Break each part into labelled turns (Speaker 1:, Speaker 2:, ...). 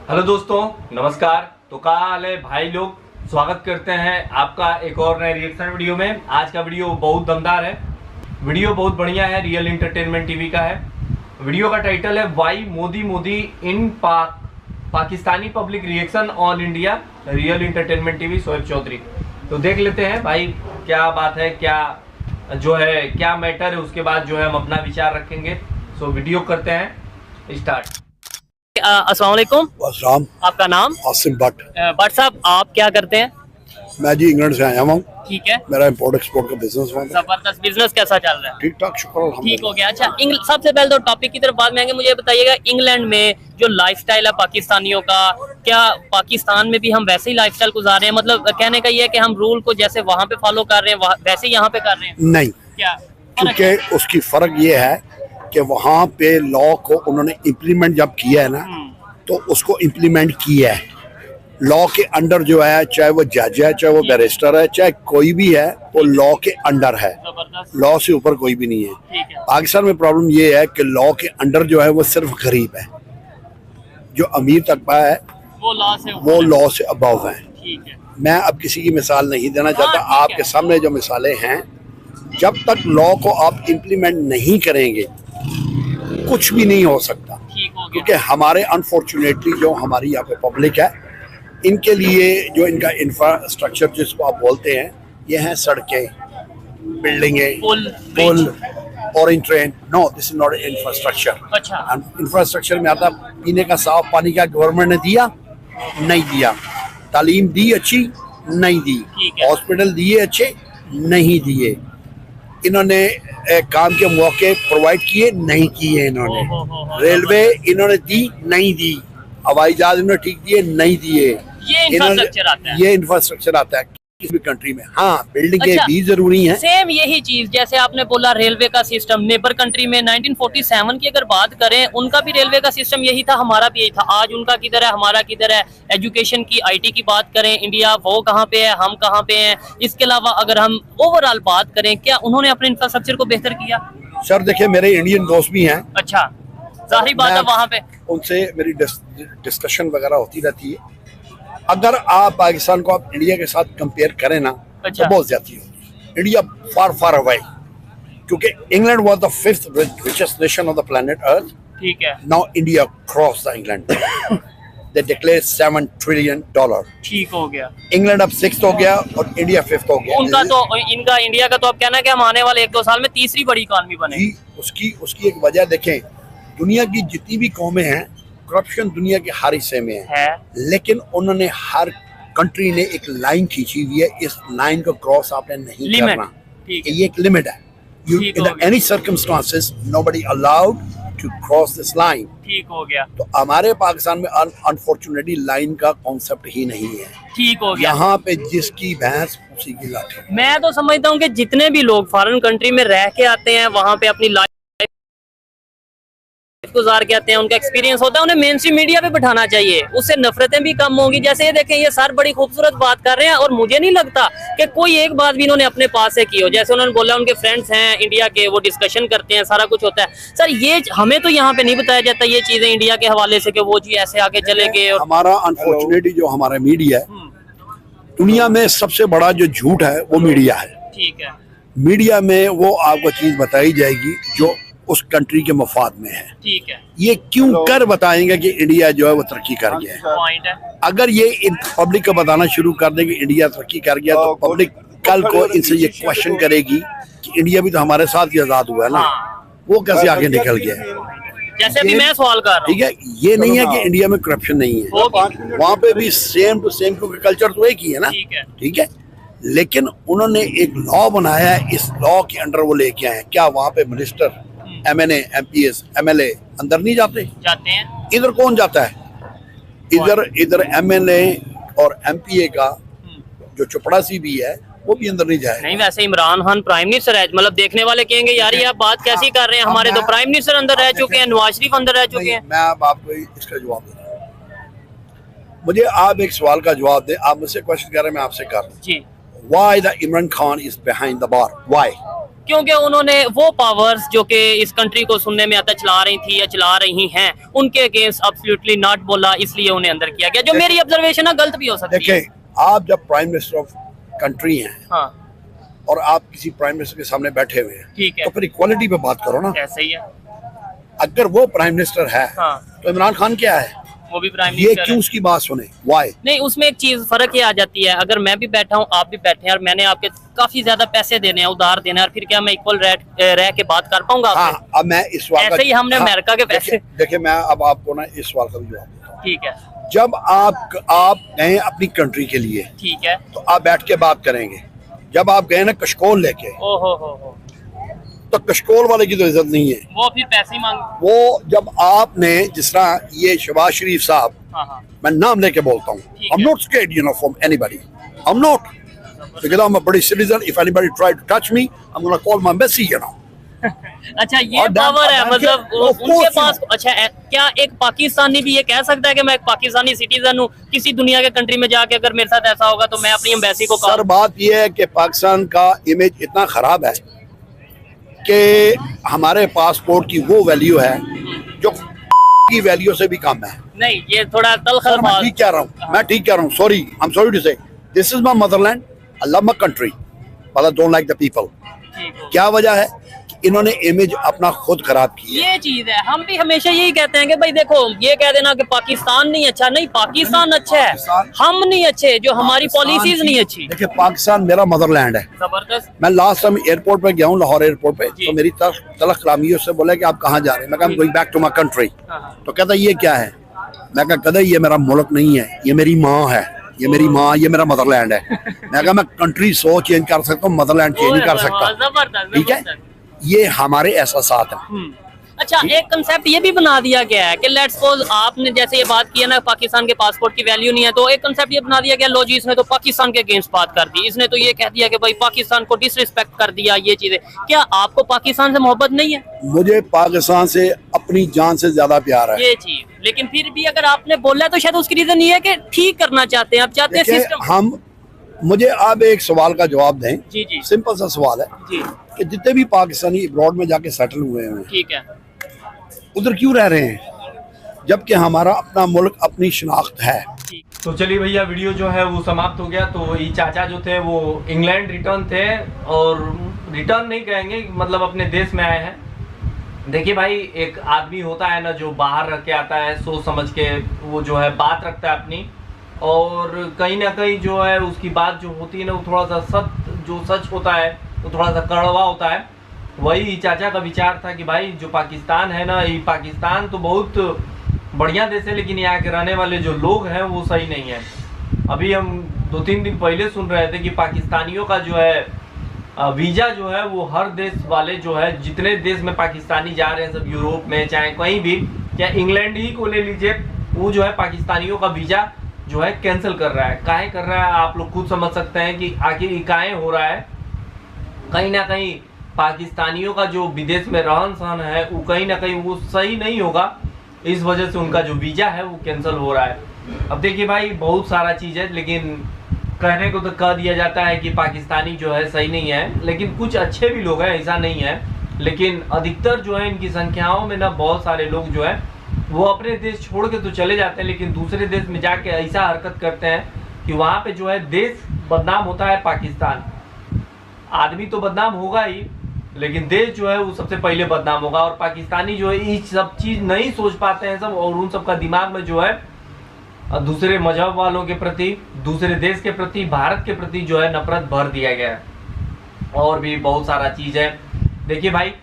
Speaker 1: Hello दोस्तों, नमस्कार। तो क्या हाल है भाई लोग, स्वागत करते हैं आपका एक और नए रिएक्शन वीडियो में। आज का वीडियो बहुत दमदार है, वीडियो बहुत बढ़िया है, रियल एंटरटेनमेंट टीवी का है। वीडियो का टाइटल है why Modi in Pakistani public reaction all India real entertainment TV Shoaib Chaudhary. तो देख लेते हैं भाई क्या बात है, क्या जो है क्या मैटर है, उसके बाद जो है हम अपना विचार रखेंगे। सो वीडियो करते हैं स्टार्ट।
Speaker 2: अस्सलाम वालेकुम।
Speaker 3: अस्सलाम।
Speaker 2: आपका नाम?
Speaker 3: आसिम भट्ट।
Speaker 2: भट्ट साहब, आप क्या करते हैं?
Speaker 3: मैं जी इंग्लैंड से आया हूँ।
Speaker 2: ठीक है,
Speaker 3: मेरा इम्पोर्ट एक्सपोर्ट का बिजनेस है।
Speaker 2: जबरदस्त। बिजनेस कैसा चल रहा है?
Speaker 3: ठीक ठाक, शुक्र
Speaker 2: ठीक हो गया। अच्छा, सबसे पहले तो टॉपिक की तरफ बाद में आएंगे। मुझे बताइएगा, इंग्लैंड में जो लाइफस्टाइल है पाकिस्तानियों का, क्या पाकिस्तान में भी हम वैसे ही लाइफस्टाइल गुजार रहे हैं? मतलब कहने का ये है कि हम रूल को जैसे वहाँ पे फॉलो कर रहे हैं वैसे ही यहाँ पे कर रहे हैं?
Speaker 3: नहीं,
Speaker 2: क्या
Speaker 3: क्योंकि उसकी फर्क ये है कि वहाँ पे लॉ को उन्होंने इम्प्लीमेंट जब किया है ना, तो उसको इम्प्लीमेंट किया है। लॉ के अंडर जो है, चाहे वो जज है, चाहे वो बैरिस्टर है, चाहे कोई भी है, वो लॉ के अंडर है। लॉ से ऊपर कोई भी नहीं है। पाकिस्तान में प्रॉब्लम ये है कि लॉ के अंडर जो है वो सिर्फ गरीब है, जो अमीर तबका है वो लॉ से अबव है। मैं अब किसी की मिसाल नहीं देना चाहता। आपके सामने जो मिसालें हैं, जब तक लॉ को आप इम्प्लीमेंट नहीं करेंगे कुछ भी नहीं हो सकता। क्योंकि हमारे अनफॉर्चुनेटली जो हमारी यहाँ पे पब्लिक है, इनके लिए जो इनका इंफ्रास्ट्रक्चर जिसको आप बोलते हैं, ये हैं सड़कें, बिल्डिंगें, पुल, orange train. No, this is not infrastructure.
Speaker 2: अच्छा,
Speaker 3: इंफ्रास्ट्रक्चर में आता पीने का साफ पानी का गवर्नमेंट ने दिया नहीं दिया, तालीम दी अच्छी नहीं दी, हॉस्पिटल दिए अच्छे नहीं दिए, इन्होंने काम के मौके प्रोवाइड किए नहीं किए, इन्होंने रेलवे इन्होंने दी नहीं दी, हवाई जहाज इन्होंने ठीक दिए नहीं दिए।
Speaker 2: ये
Speaker 3: इंफ्रास्ट्रक्चर आता है किसी भी कंट्री में। हाँ, बिल्डिंगें
Speaker 2: अच्छा,
Speaker 3: भी जरूरी हैं।
Speaker 2: सेम यही चीज जैसे आपने बोला रेलवे का सिस्टम, नेबर कंट्री में 1947 की अगर बात करें, उनका भी रेलवे का सिस्टम यही था, हमारा भी यही था। आज उनका किधर है, हमारा किधर है? एजुकेशन की, आईटी की बात करें, इंडिया वो कहाँ पे है, हम कहाँ पे हैं? इसके अलावा अगर हम ओवरऑल बात करें, क्या उन्होंने अपने इंफ्रास्ट्रक्चर को बेहतर किया?
Speaker 3: सर देखिए, मेरे इंडियन दोस्त भी हैं।
Speaker 2: अच्छा, जाहिर बात है वहाँ पे
Speaker 3: उनसे मेरी डिस्कशन वगैरह होती रहती है। अगर आप पाकिस्तान को आप इंडिया के साथ कंपेयर करें ना,
Speaker 2: अच्छा,
Speaker 3: तो बहुत ज्यादा होगी। इंडिया फार अवे, क्योंकि England was the 5th richest nation of the planet Earth.
Speaker 2: ठीक है।
Speaker 3: Now India cross the England. They declare $7 trillion.
Speaker 2: ठीक हो गया।
Speaker 3: इंग्लैंड अब 6th हो गया और इंडिया 5th हो गया।
Speaker 2: उनका तो इनका इंडिया का तो अब कहना है कि हम आने वाले 1-2 साल में तीसरी बड़ी इकॉनमी बने।
Speaker 3: उसकी एक वजह देखें, दुनिया की जितनी भी कौमें हैं, करप्शन दुनिया के हर हिस्से में है, लेकिन उन्होंने हर कंट्री ने एक लाइन खींची हुई है, इस लाइन को क्रॉस आपने नहीं करना। ये एक लिमिट है। In any circumstances, nobody allowed to cross this line.
Speaker 2: ठीक हो गया।
Speaker 3: तो हमारे पाकिस्तान में अनफॉर्चुनेटली लाइन का कॉन्सेप्ट ही नहीं है।
Speaker 2: ठीक हो गया।
Speaker 3: यहाँ पे जिसकी भैंस उसी की लाठी।
Speaker 2: मैं तो समझता हूँ कि जितने भी लोग फॉरेन कंट्री में रह के आते हैं, वहाँ पे अपनी लाइफ गुजार के आते हैं, उनका एक्सपीरियंस होता है, उन्हें मेन स्ट्रीम मीडिया पे बिठाना चाहिए। उससे नफरतें भी कम होंगी। जैसे ये देखें, ये सर बड़ी खूबसूरत बात कर रहे हैं और मुझे नहीं लगता कि कोई एक बात भी इन्होंने अपने पास से की हो। जैसे उन्होंने बोला उनके फ्रेंड्स हैं इंडिया के, वो डिस्कशन करते हैं, सारा कुछ होता है। सर, ये हमें तो यहाँ पे नहीं बताया जाता ये चीजें इंडिया के हवाले से कि वो जी ऐसे आगे चले गए। और
Speaker 3: हमारा अनफॉर्चुनेटली जो हमारा मीडिया है, दुनिया में सबसे बड़ा जो झूठ है वो मीडिया है।
Speaker 2: ठीक है।
Speaker 3: मीडिया में वो आपको चीज बताई जाएगी जो उस कंट्री के मफाद में है।
Speaker 2: ठीक है।
Speaker 3: ये क्यों कर बताएंगे कि इंडिया जो है वो तरक्की कर गया है।
Speaker 2: पॉइंट है।
Speaker 3: अगर ये इन पब्लिक को बताना शुरू कर दे कि इंडिया तरक्की कर गया, तो पब्लिक कल को इनसे ये क्वेश्चन करेगी कि इंडिया भी तो हमारे साथ ही आजाद हुआ है ना, वो कैसे आगे निकल गया है।
Speaker 2: जैसे अभी मैं सवाल कर रहा हूं।
Speaker 3: ठीक है, ये नहीं है कि इंडिया में करप्शन नहीं है, वहाँ पे भी सेम टू सेम, क्योंकि कल्चर तो एक ही है ना। ठीक है, लेकिन उन्होंने एक लॉ बनाया है, इस लॉ के अंडर वो लेके आए हैं। क्या वहाँ पे मिनिस्टर, MNA, MPs, MLA अंदर नहीं जाते
Speaker 2: हैं?
Speaker 3: इधर कौन जाता है? इधर MLA और MPA का जो चपड़ासी भी है वो भी अंदर नहीं जाए।
Speaker 2: नहीं, वैसे इमरान खान प्राइम मिनिस्टर है, मतलब देखने वाले कहेंगे यार ये आप बात कैसी कर रहे हैं, हमारे तो प्राइम मिनिस्टर अंदर रह चुके हैं, नवाज शरीफ अंदर रह चुके हैं।
Speaker 3: मैं अब आपको इसका जवाब दे रहा हूँ। मुझे आप एक सवाल का जवाब दे। आप मुझसे क्वेश्चन कर रहे हैं, मैं आपसे कर रहा हूँ। Why the Imran Khan is behind the bar? Why?
Speaker 2: क्योंकि उन्होंने वो पावर्स जो कि इस कंट्री को सुनने में आता चला रही थी या चला रही हैं, उनके अगेंस्ट एब्सोल्युटली नॉट बोला, इसलिए उन्हें अंदर किया गया। जो मेरी ऑब्जर्वेशन है गलत भी हो सकती है।
Speaker 3: देखिए, आप जब प्राइम मिनिस्टर ऑफ कंट्री हैं,
Speaker 2: हाँ,
Speaker 3: और आप किसी प्राइम मिनिस्टर के सामने बैठे हुए हैं,
Speaker 2: ठीक है,
Speaker 3: तो फिर इक्वालिटी पे बात करो ना।
Speaker 2: ऐसे ही है।
Speaker 3: अगर वो प्राइम मिनिस्टर है,
Speaker 2: हाँ,
Speaker 3: तो इमरान खान क्या है?
Speaker 2: वो भी प्राइम
Speaker 3: ये
Speaker 2: मिनिस्टर
Speaker 3: क्यों
Speaker 2: है।
Speaker 3: उसकी बात सुने? वाई?
Speaker 2: नहीं, उसमें एक चीज फर्क ये आ जाती है, अगर मैं भी बैठा हूँ, आप भी बैठे हैं, और मैंने आपके काफी ज्यादा पैसे देने हैं, उधार देने हैं, और फिर क्या मैं इक्वल रह के बात कर पाऊंगा आपसे?
Speaker 3: हाँ, अब मैं इस सवाल का,
Speaker 2: ऐसे ही हमने अमेरिका के पैसे।
Speaker 3: देखिए, मैं अब आपको ना इस सवाल का भी जवाब देता हूँ।
Speaker 2: ठीक है,
Speaker 3: जब आप गए अपनी कंट्री के लिए,
Speaker 2: ठीक है,
Speaker 3: तो आप बैठ के बात करेंगे। जब आप गए ना कशकोल लेके,
Speaker 2: ओ हो,
Speaker 3: तो कशकोल वाले की तो इज्जत नहीं है।
Speaker 2: वो फिर पैसे ही मांग।
Speaker 3: वो जब आपने, जिस तरह ये शहबाज शरीफ साहब,
Speaker 2: हाँ, हाँ,
Speaker 3: मैं नाम लेके बोलता हूँ,
Speaker 2: ठीक
Speaker 3: I'm
Speaker 2: है।
Speaker 3: not scared, you know, from anybody. I'm not. Because I'm a British citizen. If anybody try to touch me, I'm gonna call my Messi, you know.
Speaker 2: अच्छा, ये
Speaker 3: और डैम-
Speaker 2: पावर है,
Speaker 3: डैम
Speaker 2: मतलब
Speaker 3: के- of
Speaker 2: उनके
Speaker 3: course,
Speaker 2: पास। अच्छा, क्या एक पाकिस्तानी भी ये कह सकता है कि मैं एक पाकिस्तानी सिटीजन हूँ, किसी दुनिया के कंट्री में जाके अगर मेरे साथ ऐसा होगा तो मैं अपनी एम्बेसी को
Speaker 3: सर, बात यह है कि पाकिस्तान का इमेज इतना खराब है कि हमारे पासपोर्ट की वो वैल्यू है जो की वैल्यू से भी कम है।
Speaker 2: नहीं, ये थोड़ा तलख
Speaker 3: सर, मैं
Speaker 2: अल्फाज।
Speaker 3: ठीक कह रहा हूँ, मैं ठीक कह रहा हूँ। Sorry, I am sorry to say, this is my motherland, I love my country, but I don't like the people.
Speaker 2: ठीक हो।
Speaker 3: क्या वजह है कि इन्होंने इमेज अपना खुद खराब की है।
Speaker 2: ये चीज है, हम भी हमेशा यही कहते हैं कि भाई देखो, ये कह देना कि पाकिस्तान नहीं अच्छा, नहीं, पाकिस्तान अच्छा है, हम नहीं अच्छे, जो हमारी पॉलिसीज नहीं अच्छी।
Speaker 3: देखिए, पाकिस्तान मेरा मदरलैंड है।
Speaker 2: जबरदस्त।
Speaker 3: मैं लास्ट टाइम एयरपोर्ट पे गया हूँ, लाहौर एयरपोर्ट पे,
Speaker 2: जी।
Speaker 3: तो मेरी तलख कलामी उससे बोला कि आप कहाँ जा रहे हैं? मैं कहा, going back to my country.
Speaker 2: हाँ,
Speaker 3: तो कहता ये क्या है? मैं कहा, कहता ये मेरा मुल्क नहीं है, ये मेरी माँ है, ये मेरी माँ, ये मेरा मदरलैंड है। मैं कहा, मैं कंट्री सो चेंज कर सकता हूँ, मदरलैंड चेंज नहीं कर सकता।
Speaker 2: जबरदस्त,
Speaker 3: ठीक है,
Speaker 2: जबरदस्त।
Speaker 3: ये हमारे एहसासात हैं।
Speaker 2: अच्छा, एक कंसेप्ट ये भी बना दिया गया है कि लेट्स सपोज आपने जैसे ये बात की है ना, पाकिस्तान के पासपोर्ट की वैल्यू नहीं है, तो एक कंसेप्ट ये बना दिया गया, लो जी इसने तो पाकिस्तान के अगेंस्ट बात कर दी, इसने तो ये कह दिया कि भाई पाकिस्तान को डिसरिस्पेक्ट कर दिया, ये चीजें। क्या आपको पाकिस्तान से मोहब्बत नहीं है?
Speaker 3: मुझे पाकिस्तान से अपनी जान से ज्यादा प्यार है।
Speaker 2: ये चीज, लेकिन फिर भी अगर आपने बोला है तो शायद उसकी रीजन ये है कि ठीक करना चाहते हैं, आप चाहते हैं
Speaker 3: देखिए,
Speaker 2: सिस्टम।
Speaker 3: मुझे आप एक सवाल का जवाब दें।
Speaker 2: जी जी
Speaker 3: सिंपल सा सवाल है
Speaker 2: जी,
Speaker 3: कि जितने भी पाकिस्तानी अब्रॉड में जाके सेटल हुए हैं,
Speaker 2: ठीक है,
Speaker 3: उधर क्यों रह रहे हैं, जबकि हमारा अपना मुल्क, अपनी शनाख्त है।
Speaker 2: ठीक।
Speaker 1: तो चलिए भैया, वीडियो जो है वो समाप्त हो गया। तो ये चाचा जो थे वो इंग्लैंड रिटर्न थे, और रिटर्न नहीं कहेंगे, मतलब अपने देश में आए हैं। देखिए भाई, एक आदमी होता है ना जो बाहर रह के आता है, सोच समझ के वो जो है बात रखता है अपनी, और कहीं ना कहीं जो है उसकी बात जो होती है ना, वो थोड़ा सा सच होता है, वो थोड़ा सा कड़वा होता है। वही चाचा का विचार था कि भाई जो पाकिस्तान है ना, ये पाकिस्तान तो बहुत बढ़िया देश है, लेकिन यहाँ के रहने वाले जो लोग हैं वो सही नहीं है। अभी हम 2-3 दिन पहले सुन रहे थे कि पाकिस्तानियों का जो है वीज़ा जो है वो हर देश वाले जो है, जितने देश में पाकिस्तानी जा रहे हैं, सब यूरोप में चाहे कहीं भी, चाहे इंग्लैंड ही को ले लीजिए, वो जो है पाकिस्तानियों का वीज़ा जो है कैंसिल कर रहा है। काहे कर रहा है आप लोग खुद समझ सकते हैं कि आखिर ये काहे हो रहा है। कहीं ना कहीं पाकिस्तानियों का जो विदेश में रहन सहन है वो कहीं ना कहीं वो सही नहीं होगा, इस वजह से उनका जो वीज़ा है वो कैंसिल हो रहा है। अब देखिए भाई, बहुत सारा चीज़ है, लेकिन कहने को तो कह दिया जाता है कि पाकिस्तानी जो है सही नहीं है, लेकिन कुछ अच्छे भी लोग हैं, ऐसा नहीं है। लेकिन अधिकतर जो है इनकी संख्याओं में ना बहुत सारे लोग जो है वो अपने देश छोड़ के तो चले जाते हैं, लेकिन दूसरे देश में जाके ऐसा हरकत करते हैं कि वहाँ पे जो है देश बदनाम होता है। पाकिस्तान आदमी तो बदनाम होगा ही, लेकिन देश जो है वो सबसे पहले बदनाम होगा। और पाकिस्तानी जो है ये सब चीज़ नहीं सोच पाते हैं सब, और उन सब का दिमाग में जो है दूसरे मजहब वालों के प्रति, दूसरे देश के प्रति, भारत के प्रति जो है नफरत भर दिया गया है। और भी बहुत सारा चीज़ है। देखिए भाई,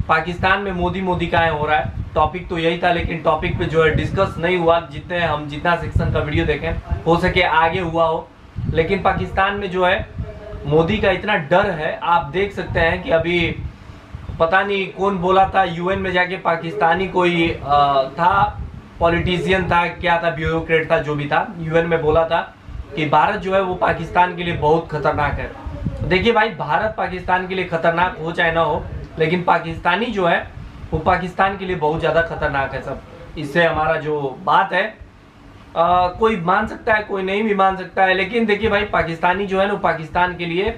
Speaker 1: पाकिस्तान में मोदी काहे हो रहा है, टॉपिक तो यही था, लेकिन टॉपिक पे जो है डिस्कस नहीं हुआ। जितना सेक्शन का वीडियो देखें, हो सके आगे हुआ हो, लेकिन पाकिस्तान में जो है मोदी का इतना डर है। आप देख सकते हैं कि अभी पता नहीं कौन बोला था, यूएन में जाके पाकिस्तानी कोई था, पॉलिटिशियन था, क्या था, ब्यूरोक्रेट था, जो भी था, यूएन में बोला था कि भारत जो है वो पाकिस्तान के लिए बहुत खतरनाक है। देखिए भाई, भारत पाकिस्तान के लिए खतरनाक हो चाहे ना हो, लेकिन पाकिस्तानी जो है वो पाकिस्तान के लिए बहुत ज़्यादा खतरनाक है सब। इससे हमारा जो बात है कोई मान सकता है, कोई नहीं भी मान सकता है, लेकिन देखिए भाई, पाकिस्तानी जो है ना पाकिस्तान के लिए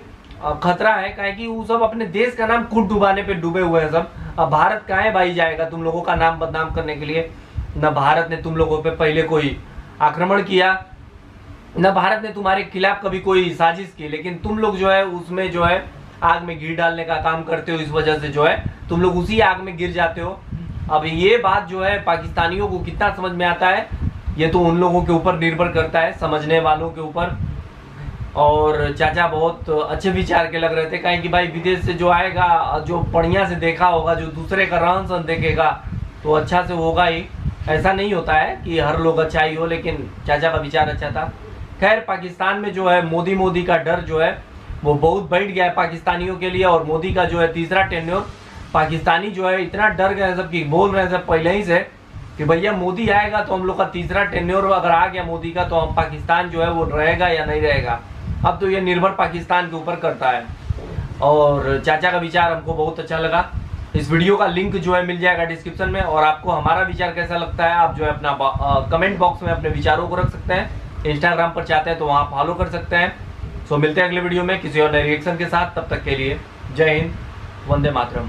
Speaker 1: खतरा है, काहे कि वो सब अपने देश का नाम खुद डुबाने पे डूबे हुए हैं सब। अब भारत काहे भाई जाएगा तुम लोगों का नाम बदनाम करने के लिए? न भारत ने तुम लोगों पे पहले कोई आक्रमण किया, न भारत ने तुम्हारे खिलाफ कभी कोई साजिश की, लेकिन तुम लोग जो है उसमें जो है आग में घी डालने का काम करते हो। इस वजह से जो है तुम लोग उसी आग में गिर जाते हो। अब ये बात जो है पाकिस्तानियों को कितना समझ में आता है ये तो उन लोगों के ऊपर निर्भर करता है, समझने वालों के ऊपर। और चाचा बहुत अच्छे विचार के लग रहे थे, कहीं कि भाई विदेश से जो आएगा, जो बढ़िया से देखा होगा, जो दूसरे का रहन सहन देखेगा तो अच्छा से होगा ही। ऐसा नहीं होता है कि हर लोग अच्छा ही हो, लेकिन चाचा का विचार अच्छा था। खैर पाकिस्तान में जो है मोदी का डर जो है वो बहुत बढ़ गया है पाकिस्तानियों के लिए। और मोदी का जो है तीसरा टेन्योर, पाकिस्तानी जो है इतना डर गए सब कि बोल रहे हैं सब पहले ही से कि भैया मोदी आएगा तो हम लोग का तीसरा टेन्योर अगर आ गया मोदी का तो हम पाकिस्तान जो है वो रहेगा या नहीं रहेगा। अब तो ये निर्भर पाकिस्तान के ऊपर करता है। और चाचा का विचार हमको बहुत अच्छा लगा। इस वीडियो का लिंक जो है मिल जाएगा डिस्क्रिप्शन में। और आपको हमारा विचार कैसा लगता है आप जो है अपना कमेंट बॉक्स में अपने विचारों को रख सकते हैं। इंस्टाग्राम पर चाहते हैं तो वहाँ फॉलो कर सकते हैं। सो मिलते हैं अगले वीडियो में किसी और नए रिएक्शन के साथ। तब तक के लिए जय हिंद, वंदे मातरम।